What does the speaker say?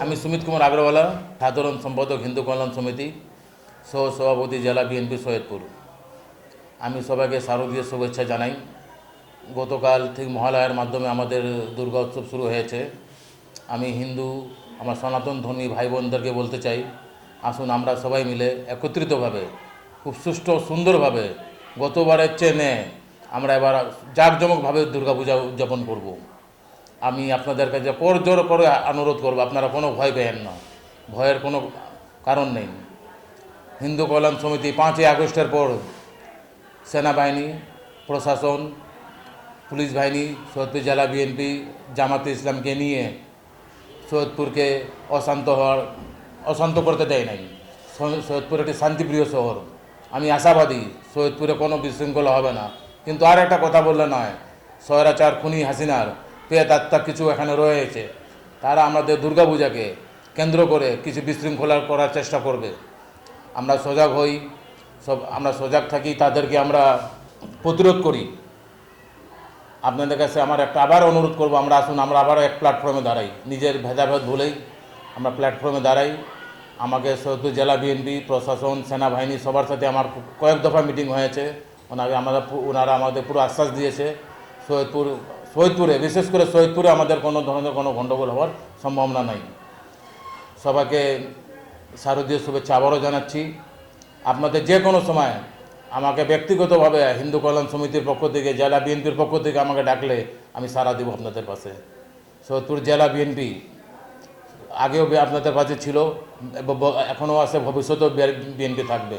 আমি সুমিত কুমার আগরওয়ালা, সাধারণ সম্পাদক হিন্দু কল্যাণ সমিতি, সহ সভাপতি জেলা বিএনপি সৈয়দপুর। আমি সবাইকে শারদীয় শুভেচ্ছা জানাই। গতকাল থেকে মহালয়ার মাধ্যমে আমাদের দুর্গা উৎসব শুরু হয়েছে। আমি হিন্দু আমার সনাতন ধর্মী ভাই বোনদেরকে বলতে চাই, আসুন আমরা সবাই মিলে একত্রিতভাবে খুব সুষ্ঠু সুন্দরভাবে গতবারের চেয়ে আমরা এবার জাঁকজমকভাবে দুর্গাপূজা উদযাপন করব। আমি আপনাদের কাছে জোর করে অনুরোধ করব, আপনারা কোনো ভয় পেয়েন না, ভয়ের কোনো কারণ নেই। হিন্দু কল্যাণ সমিতি 5ই আগস্টের পর সেনাবাহিনী, প্রশাসন, পুলিশ বাহিনী, সৈয়দপুর জেলা বিএনপি, জামাতে ইসলামকে নিয়ে সৈয়দপুরকে অশান্ত করতে দেয় নাই। সৈয়দপুর একটি শান্তিপ্রিয় শহর। আমি আশাবাদী সৈয়দপুরে কোনো বিশৃঙ্খলা হবে না। কিন্তু আর একটা কথা বললে নয়, স্বৈরাচার খুনি হাসিনার পেট আত্মা কিছু এখানে রয়েছে, তারা আমাদের দুর্গাপূজাকে কেন্দ্র করে কিছু বিশৃঙ্খলা করার চেষ্টা করবে। আমরা সজাগ হই, আমরা সজাগ থাকি, তাদেরকে আমরা প্রতিরোধ করি। আপনাদের কাছে আমার একটা আবার অনুরোধ করব, আমরা আসুন আমরা আবারও এক প্ল্যাটফর্মে দাঁড়াই, নিজের ভেদাভেদ ভুলেই আমরা প্ল্যাটফর্মে দাঁড়াই। আমাকে সৈয়দপুর জেলা বিএনপি, প্রশাসন, সেনাবাহিনী সবার সাথে আমার কয়েক দফা মিটিং হয়েছে। ওনারা আমাদের পুরো আশ্বাস দিয়েছে সৈয়দপুরে বিশেষ করে সৈয়দপুরে আমাদের কোনো ধরনের কোনো গণ্ডগোল হওয়ার সম্ভাবনা নাই। সবাইকে শারদীয় শুভেচ্ছা আবারও জানাচ্ছি। আপনাদের যে কোনো সময় আমাকে ব্যক্তিগতভাবে হিন্দু কল্যাণ সমিতির পক্ষ থেকে, জেলা বিএনপির পক্ষ থেকে আমাকে ডাকলে আমি সাড়া দেব আপনাদের পাশে। সৈয়দপুর জেলা বিএনপি আগেও আপনাদের কাছে ছিল, এখনও আছে, ভবিষ্যতেও বিএনপি থাকবে।